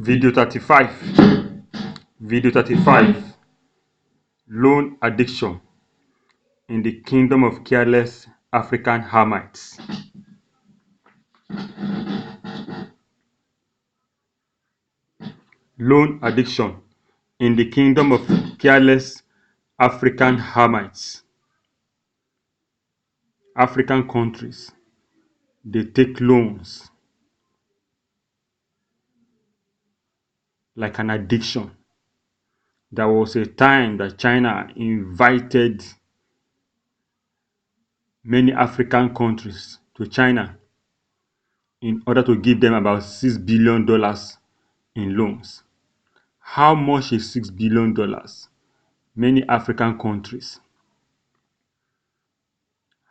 Video 35. Video 35. Loan addiction in the kingdom of careless African hermits. Loan addiction in the kingdom of careless African hermits. African countries, they take loans like an addiction. There was a time that China invited many African countries to China in order to give them about $6 billion in loans. How much is $6 billion? Many African countries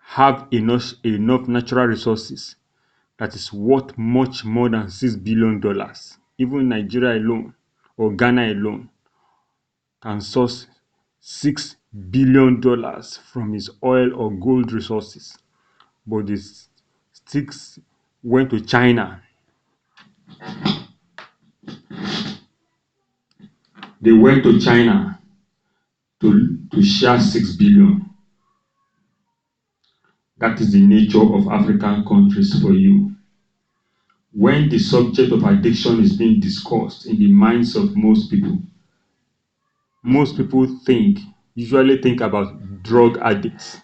have enough natural resources that is worth much more than $6 billion. Even Nigeria alone or Ghana alone can source $6 billion from its oil or gold resources. But the sticks went to China. They went to China to share 6 billion. That is the nature of African countries for you. When the subject of addiction is being discussed in the minds of most people usually think about drug addicts,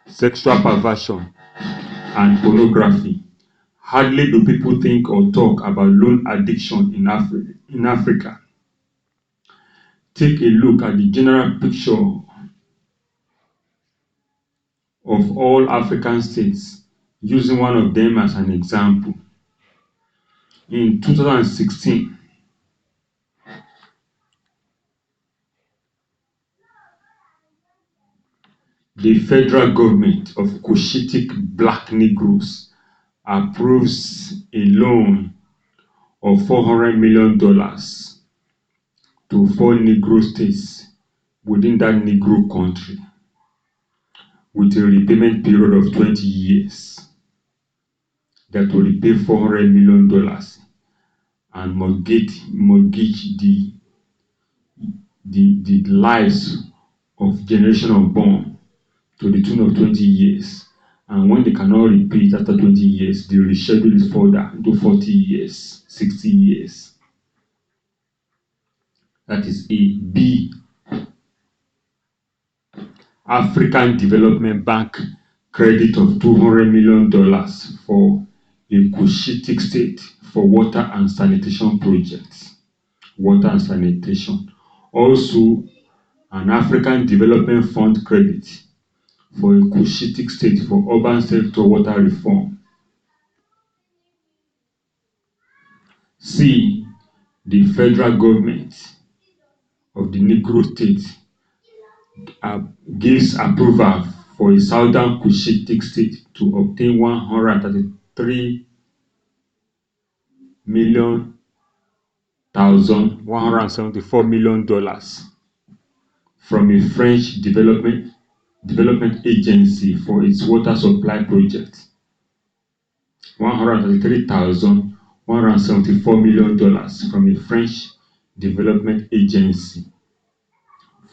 sexual perversion, and pornography. Hardly do people think or talk about loan addiction in Africa. Take a look at the general picture of all African states, using one of them as an example. In 2016, the federal government of Cushitic Black Negroes approves a loan of $400 million to 4 Negro states within that Negro country with a repayment period of 20 years that will repay $400 million and mortgage the lives of generation unborn to the tune of 20 years. And when they cannot repay it after 20 years, they reschedule it further into 40 years, 60 years. That is A. B. African Development Bank credit of $200 million for a Cushitic state for water and sanitation projects. Water and sanitation. Also, an African Development Fund credit for a Cushitic state for urban sector water reform. C. The federal government of the Negro state gives approval for a southern Cushitic state to obtain $133,174 million from a French development agency for its water supply project. $133,174 million from a French development agency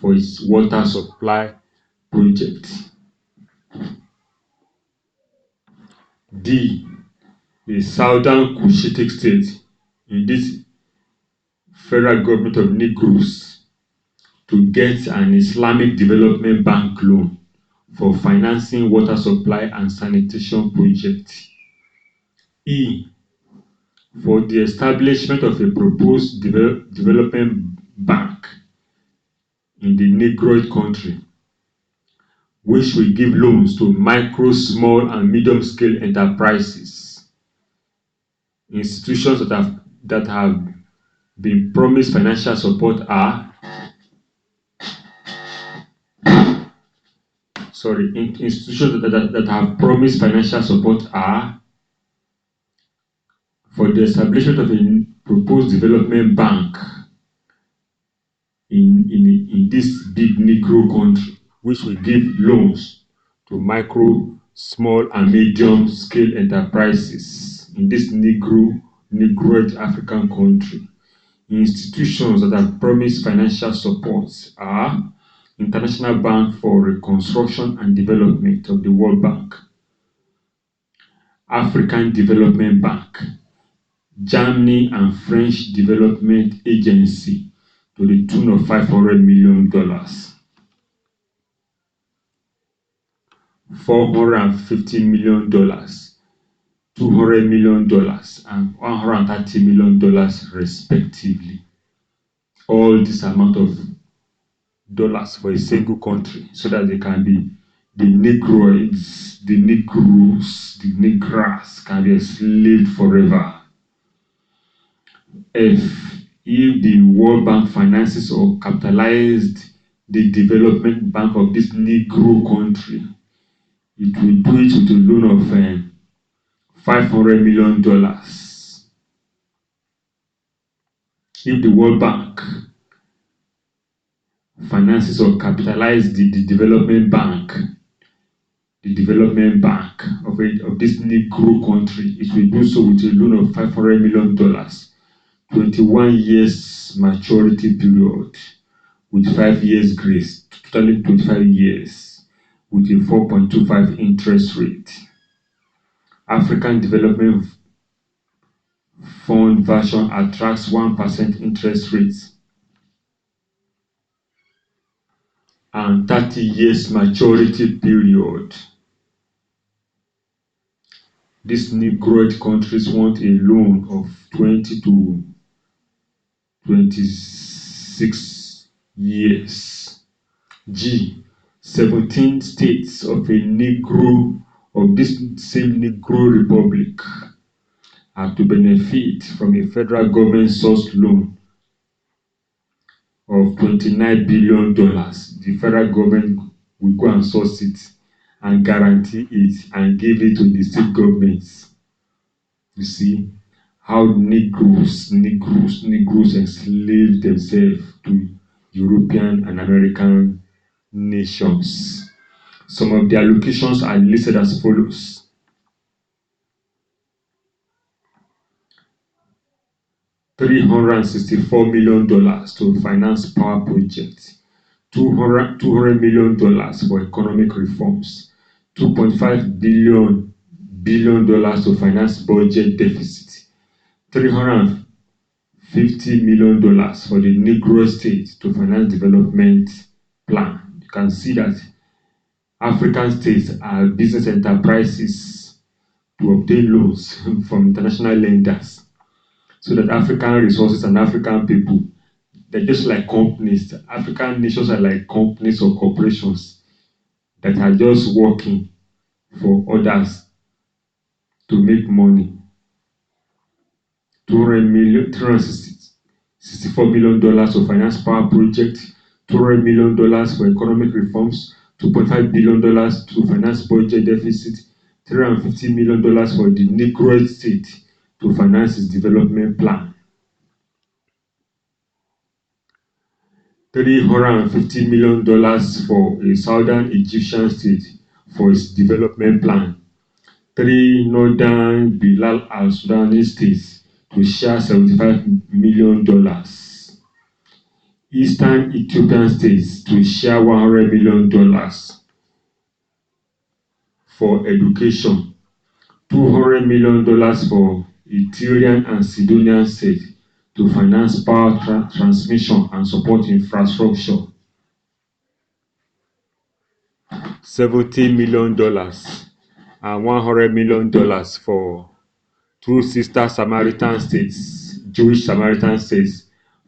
for its water supply project. D. The southern Cushitic state in this federal government of Negroes to get an Islamic Development Bank loan for financing water supply and sanitation projects. E. For the establishment of a proposed development bank in the Negroid country, which will give loans to micro, small, and medium-scale enterprises. Institutions that have been promised financial support are institutions that have promised financial support are for the establishment of a proposed development bank in this big Negro country, which will give loans to micro, small, and medium scale enterprises in this Negroid African country. Institutions that have promised financial support are International Bank for Reconstruction and Development of the World Bank, African Development Bank, Germany and French Development Agency to the tune of $500 million, $450 million, $200 million, and $130 million respectively. All this amount of dollars for a single country so that they can be the Negroids, the Negroes, the Negras can be enslaved forever. If the World Bank finances or capitalized the development bank of this Negro country, it will do it with a loan of $500 million. If the World Bank finances or capitalizes the development bank of this Negro country, it will do so with a loan of $500 million, 21 years maturity period with 5 years grace, totally 25 years with a 4.25 interest rate. African Development Fund version attracts 1% interest rates and 30 years maturity period. These Negroid countries want a loan of 20 to 26 years. G. 17 states of this same Negro Republic are to benefit from a federal government source loan of $29 billion. The federal government will go and source it and guarantee it and give it to the state governments. You see how Negroes enslaved themselves to European and American nations. Some of the allocations are listed as follows. $364 million to finance power projects, $200 million for economic reforms, $2.5 billion to finance budget deficit, $350 million for the Negro state to finance development plan. You can see that African states are business enterprises to obtain loans from international lenders so that African resources and African people, they're just like companies. African nations are like companies or corporations that are just working for others to make money. $364 million to finance power projects, $200 million for economic reforms, $2.5 billion to finance budget deficit, $350 million for the Negro state to finance its development plan. $350 million for a southern Egyptian state for its development plan. 3 northern Bilal al-Sudani states to share $75 million. Eastern Ethiopian states to share $100 million for education. $200 million for Eritrean and Sidonian states to finance power transmission and support infrastructure. $70 million and $100 million for two sister Samaritan states, Jewish Samaritan states,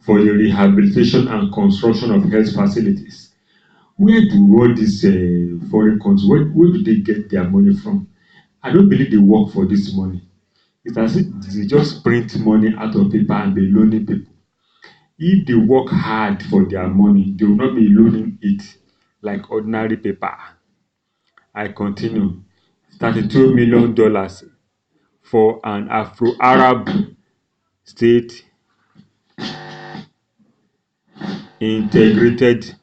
for the rehabilitation and construction of health facilities. Where do all these foreign countries, where do they get their money from? I don't believe they work for this money. It's as if they just print money out of paper and be loaning people. If they work hard for their money, they will not be loaning it like ordinary paper. I continue. $32 million for an Afro-Arab state integrated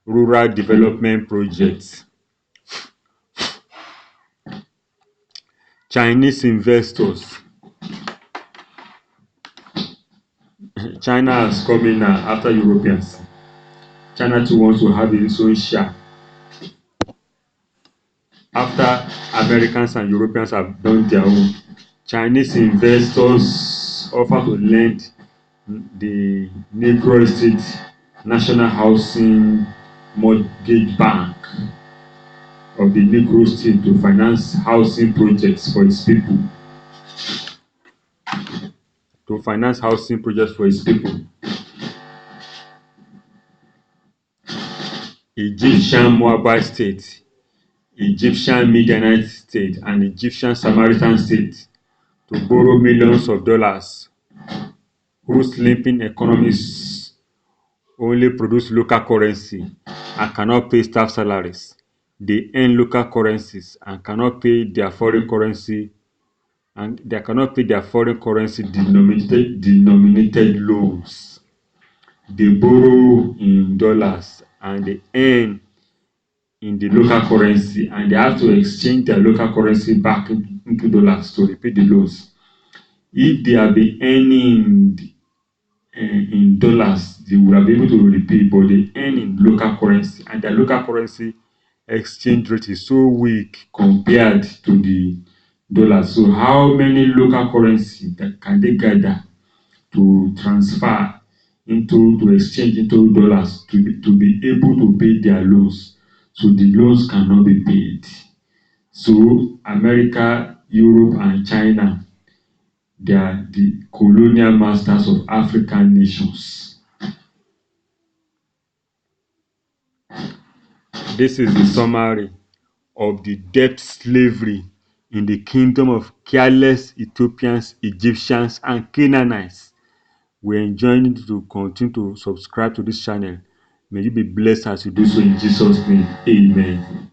rural development project. Chinese investors China has come in now after Europeans. China too wants to have its own share. After Americans and Europeans have done their own, Chinese investors offer to lend the Negro State National Housing Mortgage Bank of the Negro State to finance housing projects for its people. To finance housing projects for its people. Egyptian Moabite State, Egyptian Midianite State, and Egyptian Samaritan State to borrow millions of dollars, whose limping economies only produce local currency and cannot pay staff salaries. They earn local currencies and cannot pay their foreign currency denominated loans. They borrow in dollars and they earn in the local currency, and they have to exchange their local currency back into dollars to repay the loans. If they have been earning in dollars, they would have been able to repay, but they earn in local currency, and their local currency exchange rate is so weak compared to the dollars. So how many local currency that can they gather to transfer to exchange into dollars to be able to pay their loans? So the loans cannot be paid. So America, Europe, and China, they are the colonial masters of African nations. This is the summary of the debt slavery in the kingdom of careless Ethiopians, Egyptians, and Canaanites. We are enjoying you to continue to subscribe to this channel. May you be blessed as you do so in Jesus' name. Amen.